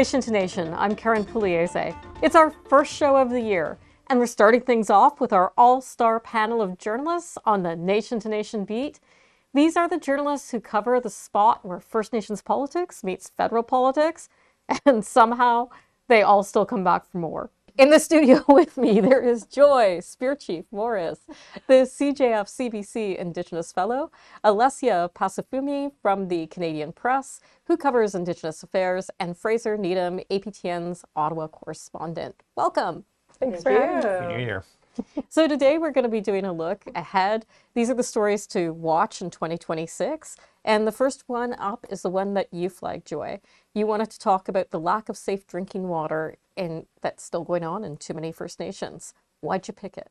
Nation to Nation. I'm Karen Pugliese. It's our first show of the year, and we're starting things off with our all-star panel of journalists on the Nation to Nation beat. These are the journalists who cover the spot where First Nations politics meets federal politics, and somehow they all still come back for more. In the studio with me, there is Joy, Spear Chief Morris, the CJF CBC Indigenous Fellow, Alessia Pasifumi from the Canadian Press, who covers Indigenous affairs, and Fraser Needham, APTN's Ottawa correspondent. Welcome. Thanks for having me. Happy New Year. So today we're going to be doing a look ahead. These are the stories to watch in 2026. And the first one up is the one that you flagged, Joy. You wanted to talk about the lack of safe drinking water that's still going on in too many First Nations. Why'd you pick it?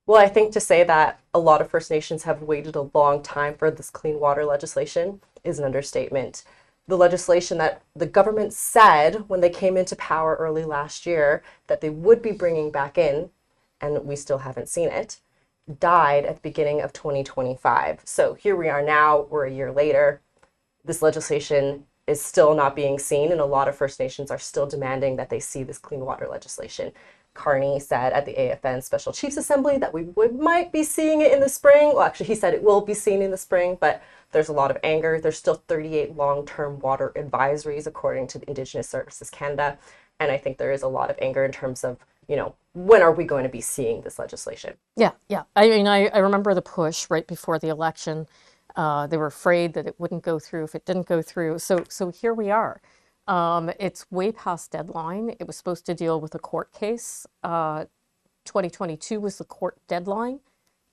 Well, I think to say that a lot of First Nations have waited a long time for this clean water legislation is an understatement. The legislation that the government said when they came into power early last year that they would be bringing back in, and we still haven't seen it, died at the beginning of 2025. So here we are now, we're a year later. This legislation is still not being seen, and a lot of First Nations are still demanding that they see this clean water legislation. Carney said at the AFN Special Chiefs Assembly that we might be seeing it in the spring. Well, actually, he said it will be seen in the spring, but there's a lot of anger. There's still 38 long-term water advisories, according to the Indigenous Services Canada. And I think there is a lot of anger in terms of, when are we going to be seeing this legislation? Yeah. I mean, I remember the push right before the election. They were afraid that it wouldn't go through if it didn't go through. So here we are. It's way past deadline. It was supposed to deal with a court case. 2022 was the court deadline.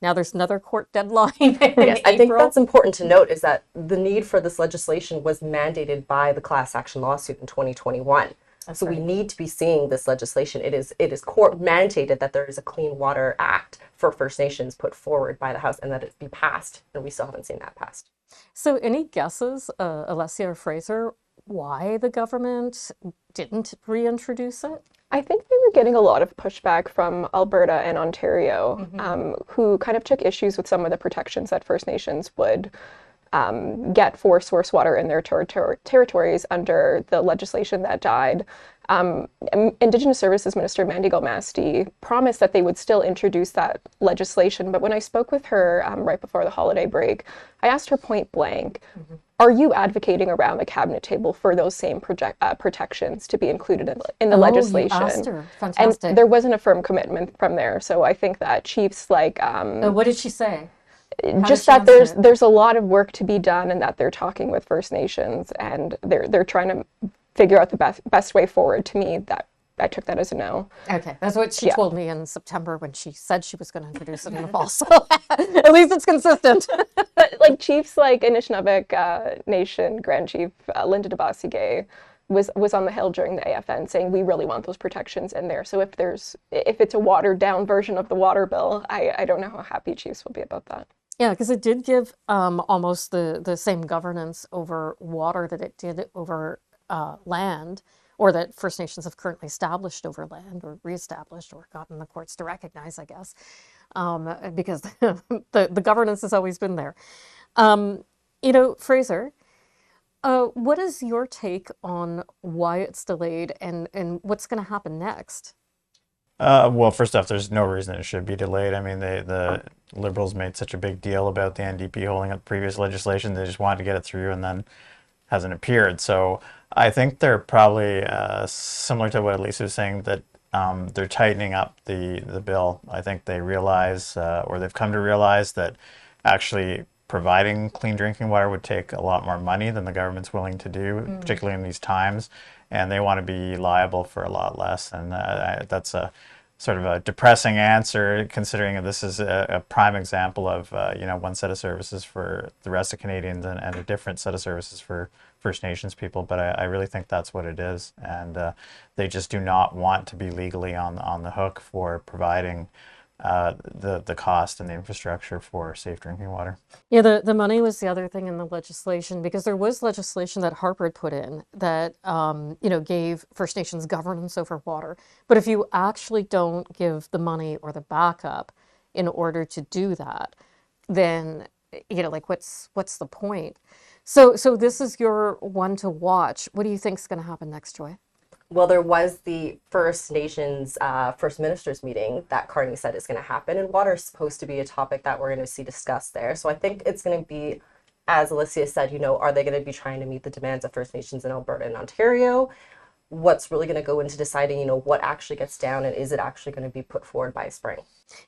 Now there's another court deadline. Yes, I think that's important to note is that the need for this legislation was mandated by the class action lawsuit in 2021. So we need to be seeing this legislation. It is court mandated that there is a Clean Water Act for First Nations put forward by the House and that it be passed. And we still haven't seen that passed. So any guesses, Alessia or Fraser, why the government didn't reintroduce it? I think they were getting a lot of pushback from Alberta and Ontario, who kind of took issues with some of the protections that First Nations would get for source water in their territories under the legislation that died. Indigenous Services Minister Mandy Masti promised that they would still introduce that legislation, but when I spoke with her right before the holiday break, I asked her point blank, are you advocating around the cabinet table for those same protections to be included in the legislation? You asked her. Fantastic. And there wasn't a firm commitment from there, so I think that chiefs like... what did she say? Just that there's a lot of work to be done and that they're talking with First Nations and they're trying to figure out the best way forward. To me, that I took that as a no. Okay, that's what she told me in September when she said she was going to introduce it in the fall. So at least it's consistent. But like chiefs like Anishinaabe Nation Grand Chief Linda DeBassy-Gay was on the Hill during the AFN saying we really want those protections in there. So if it's a watered down version of the water bill, I don't know how happy chiefs will be about that. Yeah, because it did give almost the same governance over water that it did over land, or that First Nations have currently established over land, or reestablished, or gotten the courts to recognize, I guess, because the governance has always been there. Fraser, what is your take on why it's delayed and what's going to happen next? Well, first off, there's no reason it should be delayed. I mean, the Liberals made such a big deal about the NDP holding up previous legislation. They just wanted to get it through and then hasn't appeared. So I think they're probably similar to what Elisa was saying, that they're tightening up the bill. I think they realize, or they've come to realize, that actually providing clean drinking water would take a lot more money than the government's willing to do, particularly in these times. And they want to be liable for a lot less. And that's a sort of a depressing answer, considering this is a prime example of one set of services for the rest of Canadians and a different set of services for First Nations people. But I really think that's what it is. And they just do not want to be legally on the hook for providing the cost and the infrastructure for safe drinking water. Yeah, the money was the other thing in the legislation, because there was legislation that Harper had put in that gave First Nations governance over water. But if you actually don't give the money or the backup in order to do that, then what's the point? So this is your one to watch. What do you think is going to happen next, Joy? Well, there was the First Nations First Ministers meeting that Carney said is going to happen, and water is supposed to be a topic that we're going to see discussed there. So I think it's going to be, as Alicia said, are they going to be trying to meet the demands of First Nations in Alberta and Ontario? What's really going to go into deciding, what actually gets down, and is it actually going to be put forward by spring?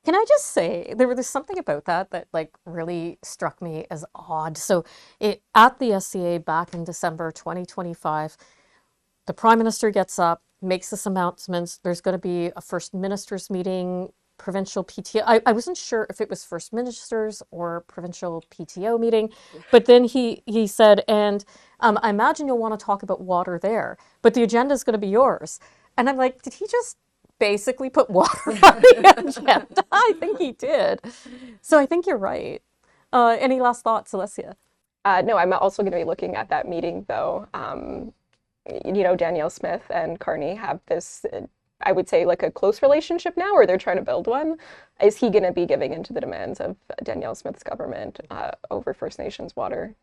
Can I just say there's something about that like really struck me as odd. So at the SCA back in December 2025, the Prime Minister gets up, makes this announcement. There's going to be a First Ministers meeting, provincial PTO. I wasn't sure if it was First Ministers or provincial PTO meeting, but then he said, and I imagine you'll want to talk about water there, but the agenda is going to be yours. And I'm like, did he just basically put water on the agenda? I think he did. So I think you're right. Any last thoughts, Alicia? No, I'm also going to be looking at that meeting, though. Danielle Smith and Carney have this, I would say, like a close relationship now, or they're trying to build one. Is he going to be giving into the demands of Danielle Smith's government over First Nations water?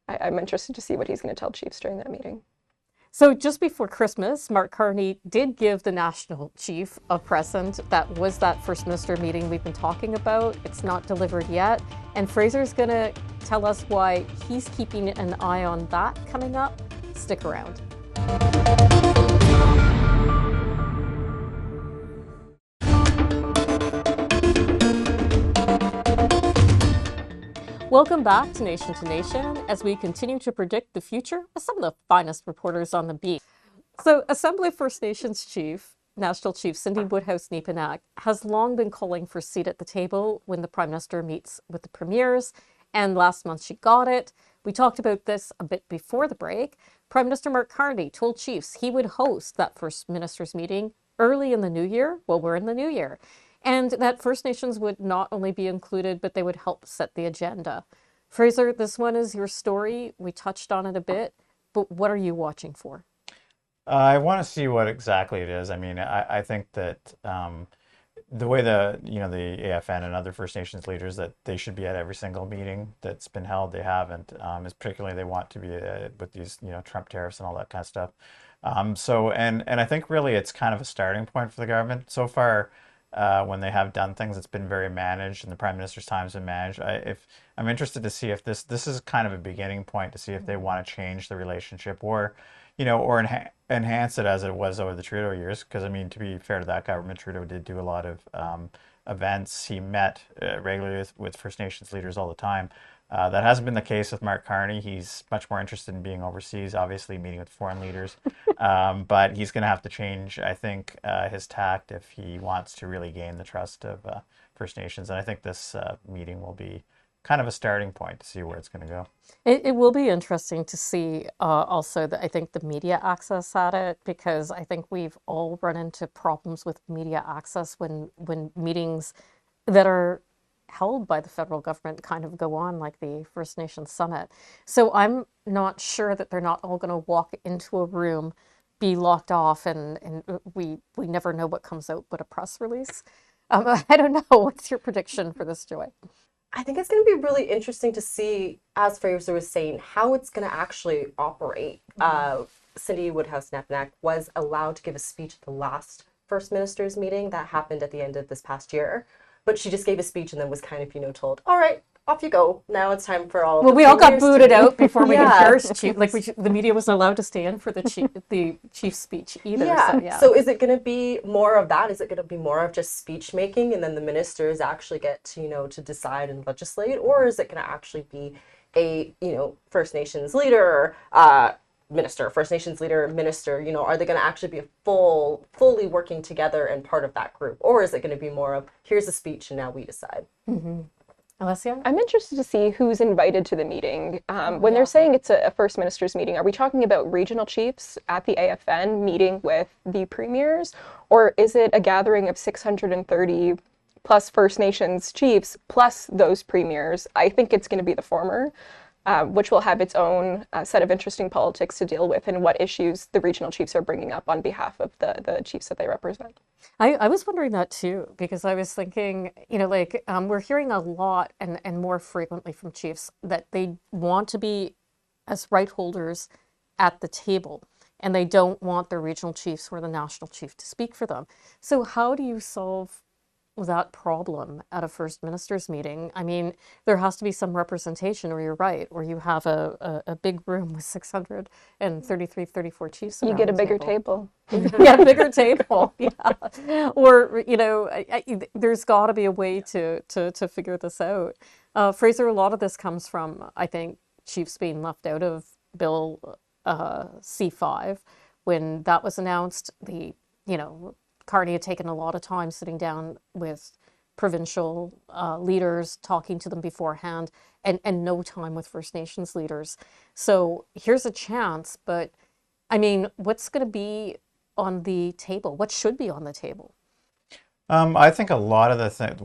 I'm interested to see what he's going to tell chiefs during that meeting. So just before Christmas, Mark Carney did give the national chief a present. That was that First Minister meeting we've been talking about. It's not delivered yet. And Fraser's going to tell us why he's keeping an eye on that coming up. Stick around. Welcome back to Nation as we continue to predict the future with some of the finest reporters on the beat. So Assembly of First Nations Chief, National Chief Cindy Woodhouse-Nepenak has long been calling for a seat at the table when the Prime Minister meets with the premiers, and last month she got it. We talked about this a bit before the break. Prime Minister Mark Carney told chiefs he would host that First Ministers meeting early in the new year. Well, we're in the new year. And that First Nations would not only be included, but they would help set the agenda. Fraser, this one is your story. We touched on it a bit, but what are you watching for? I want to see what exactly it is. I mean, I think that the way the AFN and other First Nations leaders that they should be at every single meeting that's been held, they haven't. Is particularly they want to be with these Trump tariffs and all that kind of stuff. And I think really it's kind of a starting point for the government so far. When they have done things, it's been very managed, and the Prime Minister's time has been managed. If I'm interested to see if this is kind of a beginning point to see if they want to change the relationship or enhance it as it was over the Trudeau years. Because I mean, to be fair to that government, Trudeau did do a lot of events. He met regularly with First Nations leaders all the time. That hasn't been the case with Mark Carney. He's much more interested in being overseas, obviously meeting with foreign leaders. But he's going to have to change, I think, his tact if he wants to really gain the trust of First Nations. And I think this meeting will be kind of a starting point to see where it's going to go. It will be interesting to see also I think the media access at it, because I think we've all run into problems with media access when meetings that are held by the federal government kind of go on, like the First Nations Summit. So I'm not sure that they're not all going to walk into a room, be locked off, and we never know what comes out but a press release. I don't know. What's your prediction for this, Joy? I think it's going to be really interesting to see, as Fraser was saying, how it's going to actually operate. Cindy Woodhouse-Nepenak was allowed to give a speech at the last First Ministers meeting that happened at the end of this past year. But she just gave a speech and then was kind of, told, all right, off you go. Now it's time for all. Well, we all got booted out before we could first chief. Like the media wasn't allowed to stand for the chief's speech either. Yeah. So is it going to be more of that? Is it going to be more of just speech making, and then the ministers actually get to to decide and legislate, or is it going to actually be a First Nations leader? Minister, First Nations leader, minister, are they going to actually be fully working together and part of that group? Or is it going to be more of, here's a speech and now we decide? Mm-hmm. Alessia? I'm interested to see who's invited to the meeting. When they're saying it's a First Minister's meeting, are we talking about regional chiefs at the AFN meeting with the premiers? Or is it a gathering of 630 plus First Nations chiefs plus those premiers? I think it's going to be the former. Which will have its own set of interesting politics to deal with and what issues the regional chiefs are bringing up on behalf of the chiefs that they represent. I was wondering that too, because I was thinking, we're hearing a lot and more frequently from chiefs that they want to be as right holders at the table. and they don't want their regional chiefs or the national chief to speak for them. So how do you solve that problem at a First Minister's meeting? I mean, there has to be some representation, or you're right, or you have a big room with 633, 34 chiefs You around get a the bigger table. Yeah, a bigger table. Yeah. Or, there's got to be a way to figure this out. Fraser, a lot of this comes from, I think, chiefs being left out of Bill C5. When that was announced, Carney had taken a lot of time sitting down with provincial leaders, talking to them beforehand, and no time with First Nations leaders. So here's a chance, but I mean, what's going to be on the table? What should be on the table? I think a lot of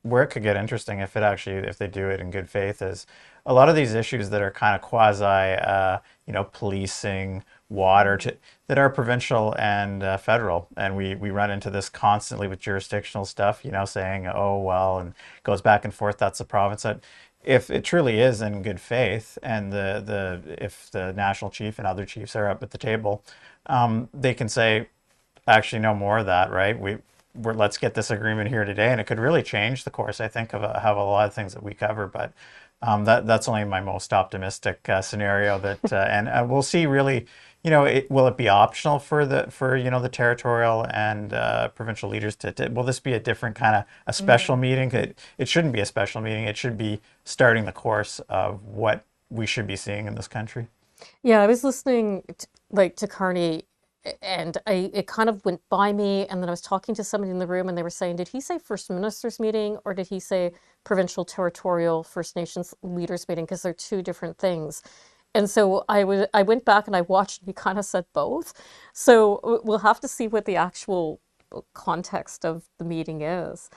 where it could get interesting if they do it in good faith is a lot of these issues that are kind of quasi, policing, water, that are provincial and federal, and we run into this constantly with jurisdictional stuff, saying, oh well, and it goes back and forth. That's the province. That if it truly is in good faith, and if the national chief and other chiefs are up at the table, they can say, actually, no more of that, right? Let's get this agreement here today, and it could really change the course, I think, of a lot of things that we cover. But that's only my most optimistic scenario. And we'll see. Really, will it be optional for the territorial and provincial leaders will this be a different kind of a special meeting? It shouldn't be a special meeting. It should be starting the course of what we should be seeing in this country. Yeah, I was listening to Carney, and it kind of went by me, and then I was talking to somebody in the room, and they were saying, did he say First Minister's meeting, or did he say provincial territorial First Nations leaders meeting? Because they're two different things. And so I went back and I watched, and he kind of said both. So we'll have to see what the actual context of the meeting is.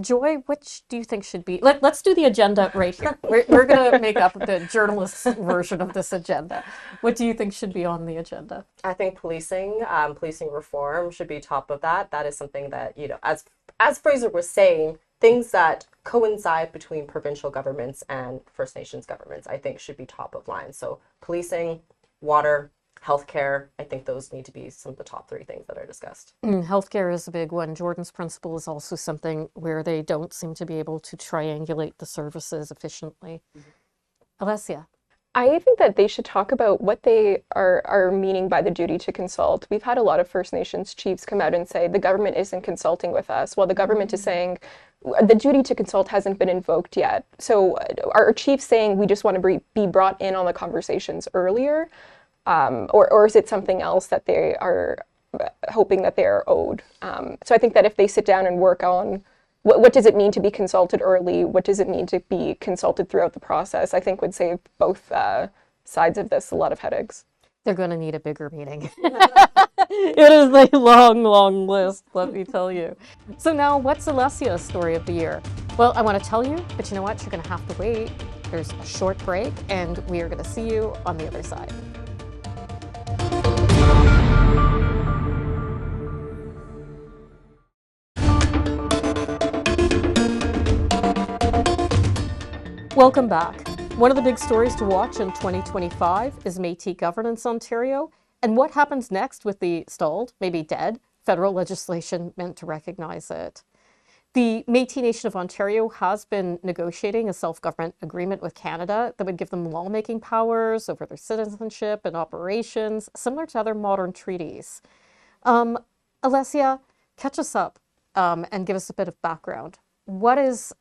Joy, which do you think should be? Let's do the agenda right here. We're going to make up the journalist's version of this agenda. What do you think should be on the agenda? I think policing reform should be top of that. That is something that, as Fraser was saying, things that coincide between provincial governments and First Nations governments, I think should be top of line. So policing, water, healthcare, I think those need to be some of the top three things that are discussed. Healthcare is a big one. Jordan's principle is also something where they don't seem to be able to triangulate the services efficiently. Alessia? I think that they should talk about what they are meaning by the duty to consult. We've had a lot of First Nations chiefs come out and say the government isn't consulting with us, while the government is saying the duty to consult hasn't been invoked yet. So are chiefs saying we just want to be brought in on the conversations earlier? Or is it something else that they are hoping that they are owed? So I think that if they sit down and work on what does it mean to be consulted early, what does it mean to be consulted throughout the process, I think would save both sides of this a lot of headaches. They're going to need a bigger meeting. It is a long, long list, let me tell you. So now, what's Alessia's story of the year? Well, I want to tell you, but you know what? You're going to have to wait. There's a short break, and we are going to see you on the other side. Welcome back. One of the big stories to watch in 2025 is Métis Governance Ontario and what happens next with the stalled, maybe dead, federal legislation meant to recognize it. The Métis Nation of Ontario has been negotiating a self-government agreement with Canada that would give them lawmaking powers over their citizenship and operations, similar to other modern treaties. Alessia, catch us up and give us a bit of background. What has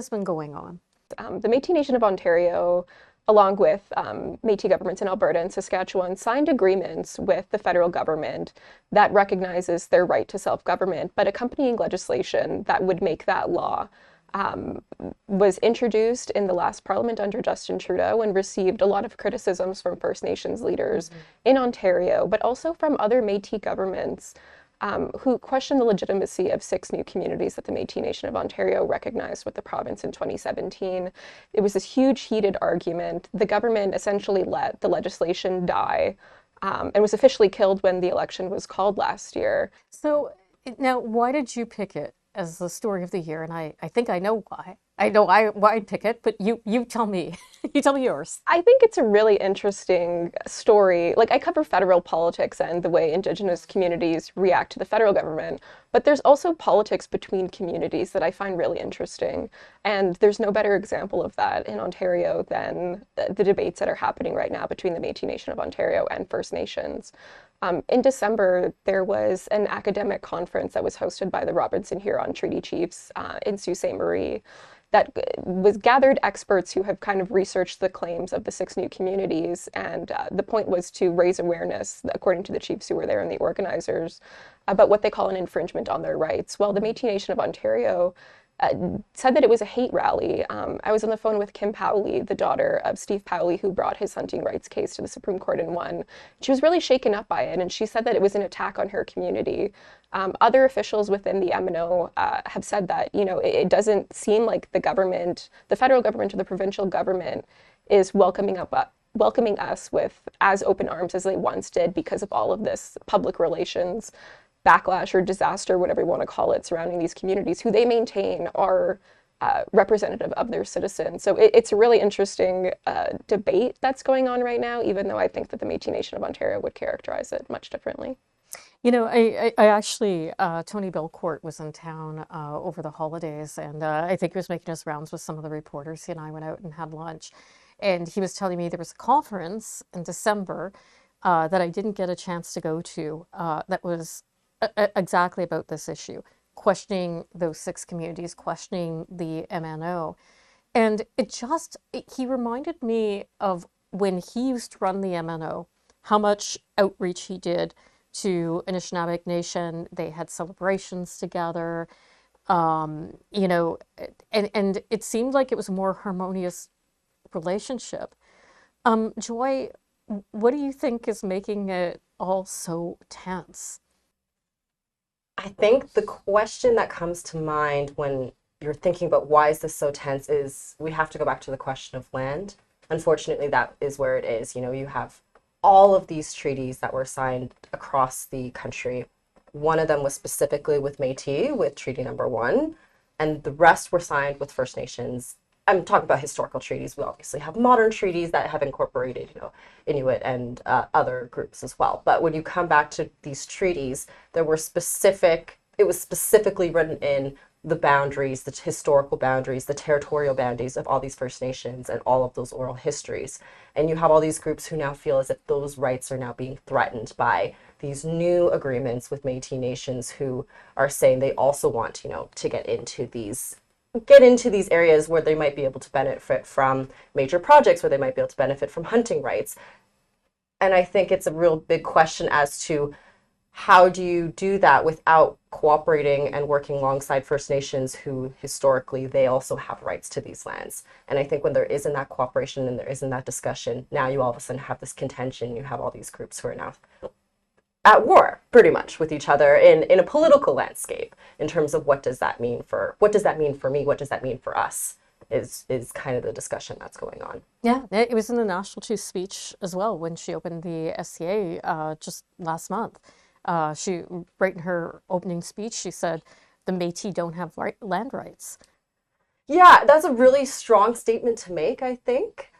been going on? The Métis Nation of Ontario, along with Métis governments in Alberta and Saskatchewan, signed agreements with the federal government that recognizes their right to self-government, but accompanying legislation that would make that law was introduced in the last parliament under Justin Trudeau and received a lot of criticisms from First Nations leaders in Ontario, but also from other Métis governments who questioned the legitimacy of 6 new communities that the Métis Nation of Ontario recognized with the province in 2017. It was this huge, heated argument. The government essentially let the legislation die and was officially killed when the election was called last year. So now, why did you pick it as the story of the year? And I think I know why. I know I'd pick it, but you tell me. You tell me yours. I think it's a really interesting story. Like, I cover federal politics and the way Indigenous communities react to the federal government, but there's also politics between communities that I find really interesting. And there's no better example of that in Ontario than the debates that are happening right now between the Métis Nation of Ontario and First Nations. In December, there was an academic conference that was hosted by the Robinson Huron Treaty Chiefs in Sault Ste. Marie that was gathered experts who have kind of researched the claims of the 6 new communities. And the point was to raise awareness, according to the chiefs who were there and the organizers, about what they call an infringement on their rights. Well, the Métis Nation of Ontario said that it was a hate rally. I was on the phone with Kim Powley, the daughter of Steve Powley, who brought his hunting rights case to the Supreme Court and won. She was really shaken up by it, and she said that it was an attack on her community. Other officials within the MNO have said that, it doesn't seem like the government, the federal government or the provincial government, is welcoming us with as open arms as they once did because of all of this public relations backlash or disaster, whatever you want to call it, surrounding these communities, who they maintain are representative of their citizens. So it's a really interesting debate that's going on right now, even though I think that the Métis Nation of Ontario would characterize it much differently. I actually, Tony Belcourt was in town over the holidays, and I think he was making his rounds with some of the reporters. He and I went out and had lunch, and he was telling me there was a conference in December that I didn't get a chance to go to that was exactly about this issue, questioning those 6 communities, questioning the MNO. And he reminded me of when he used to run the MNO, how much outreach he did to Anishinaabe Nation. They had celebrations together, and it seemed like it was a more harmonious relationship. Joy, what do you think is making it all so tense? I think the question that comes to mind when you're thinking about why is this so tense is we have to go back to the question of land. Unfortunately, that is where it is. You have all of these treaties that were signed across the country. One of them was specifically with Métis, with Treaty Number 1, and the rest were signed with First Nations. I'm talking about historical treaties. We obviously have modern treaties that have incorporated, Inuit and other groups as well. But when you come back to these treaties, it was specifically written in the boundaries, the historical boundaries, the territorial boundaries of all these First Nations and all of those oral histories. And you have all these groups who now feel as if those rights are now being threatened by these new agreements with Métis nations who are saying they also want, to get into these areas where they might be able to benefit from major projects, where they might be able to benefit from hunting rights. And I think it's a real big question as to how do you do that without cooperating and working alongside First Nations who historically they also have rights to these lands. And I think when there isn't that cooperation and there isn't that discussion, now you all of a sudden have this contention. You have all these groups who are now at war pretty much with each other in a political landscape in terms of what does that mean for me, what does that mean for us is kind of the discussion that's going on. Yeah, it was in the National Chief's speech as well when she opened the SCA just last month. She, right in her opening speech, she said the Métis don't have land rights. Yeah, that's a really strong statement to make, I think.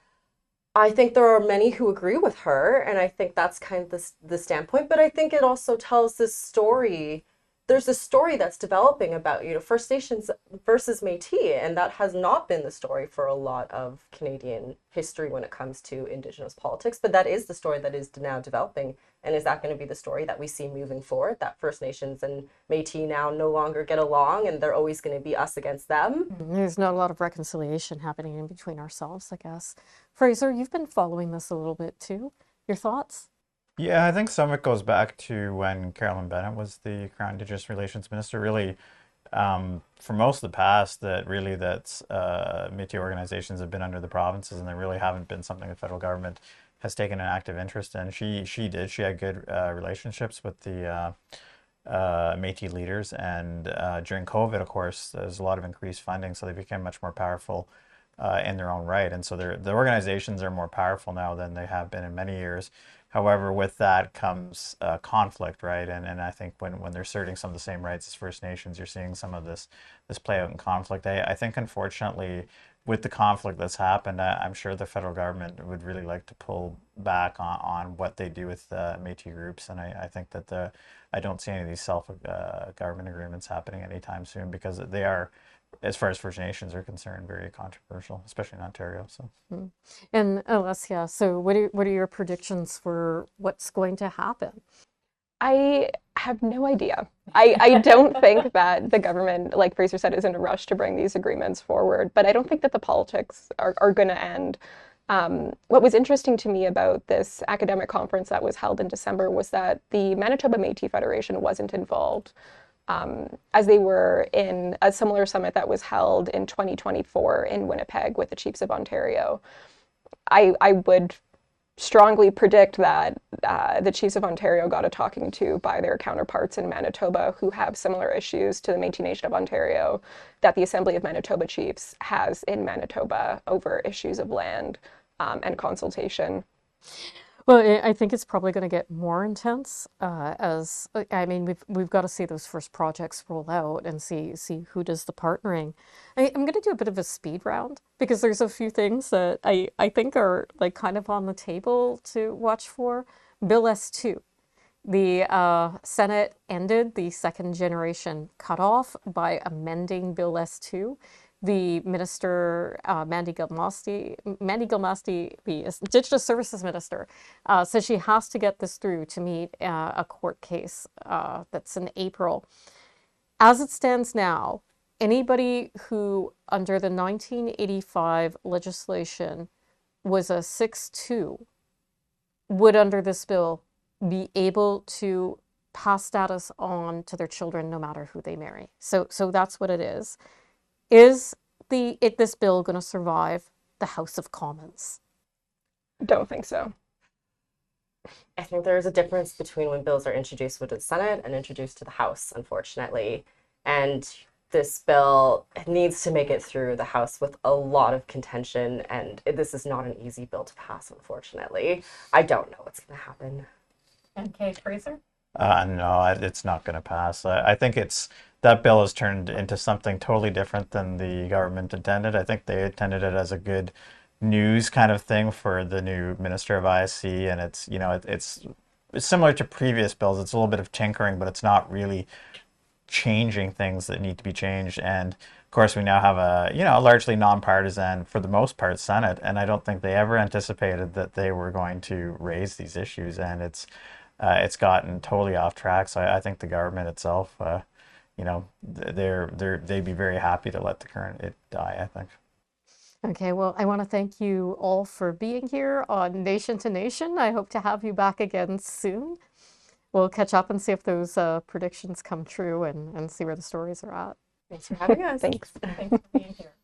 I think there are many who agree with her, and I think that's kind of the standpoint. But I think it also tells this story. There's a story that's developing about, First Nations versus Métis, and that has not been the story for a lot of Canadian history when it comes to Indigenous politics. But that is the story that is now developing. And is that going to be the story that we see moving forward, that First Nations and Métis now no longer get along and they're always going to be us against them? There's not a lot of reconciliation happening in between ourselves, I guess. Fraser, you've been following this a little bit too. Your thoughts? Yeah, I think some of it goes back to when Carolyn Bennett was the Crown Indigenous Relations Minister. Really, for most of the past, that's Métis organizations have been under the provinces, and they really haven't been something the federal government has taken an active interest in. She did. She had good relationships with the Métis leaders, and during COVID, of course, there's a lot of increased funding, so they became much more powerful in their own right. And so the organizations are more powerful now than they have been in many years. However, with that comes conflict, right? And I think when they're asserting some of the same rights as First Nations, you're seeing some of this play out in conflict. I think, unfortunately, with the conflict that's happened, I'm sure the federal government would really like to pull back on what they do with Métis groups, and I think that I don't see any of these self-government agreements happening anytime soon, because they are, as far as First Nations are concerned, very controversial, especially in Ontario. So, And Alessia, so what are your predictions for what's going to happen? I have no idea. I don't think that the government, like Fraser said, is in a rush to bring these agreements forward, but I don't think that the politics are going to end. What was interesting to me about this academic conference that was held in December was that the Manitoba Métis Federation wasn't involved, as they were in a similar summit that was held in 2024 in Winnipeg with the Chiefs of Ontario. I would strongly predict that the Chiefs of Ontario got a talking to by their counterparts in Manitoba who have similar issues to the Métis Nation of Ontario that the Assembly of Manitoba Chiefs has in Manitoba over issues of land and consultation. Well, I think it's probably going to get more intense as I mean we've got to see those first projects roll out and see who does the partnering. I'm going to do a bit of a speed round because there's a few things that I think are like kind of on the table to watch for. Bill S2. The Senate ended the second generation cutoff by amending Bill S2. The minister, Mandy Gilmasti, the Indigenous Services Minister, says she has to get this through to meet a court case that's in April. As it stands now, anybody who under the 1985 legislation was a 6-2 would, under this bill, be able to pass status on to their children no matter who they marry. So that's what it is. Is this bill going to survive the House of Commons? Don't think so. I think there is a difference between when bills are introduced with the Senate and introduced to the House, unfortunately. And this bill needs to make it through the House with a lot of contention, and this is not an easy bill to pass, unfortunately. I don't know what's going to happen. And Kay Fraser? No, it's not going to pass. I think that bill has turned into something totally different than the government intended. I think they intended it as a good news kind of thing for the new Minister of ISC, and it's similar to previous bills. It's a little bit of tinkering, but it's not really changing things that need to be changed. And of course, we now have a largely nonpartisan, for the most part, Senate, and I don't think they ever anticipated that they were going to raise these issues, and it's gotten totally off track. So I think the government itself, they'd be very happy to let it die, I think. Okay, well, I want to thank you all for being here on Nation to Nation. I hope to have you back again soon. We'll catch up and see if those predictions come true and see where the stories are at. Thanks for having us. Thanks. Thanks for being here.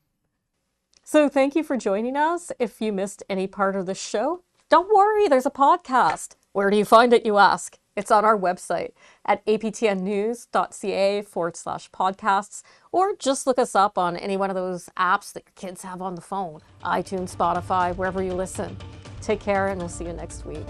So thank you for joining us. If you missed any part of the show, don't worry, there's a podcast. Where do you find it, you ask? It's on our website at aptnnews.ca/podcasts, or just look us up on any one of those apps that your kids have on the phone, iTunes, Spotify, wherever you listen. Take care, and we'll see you next week.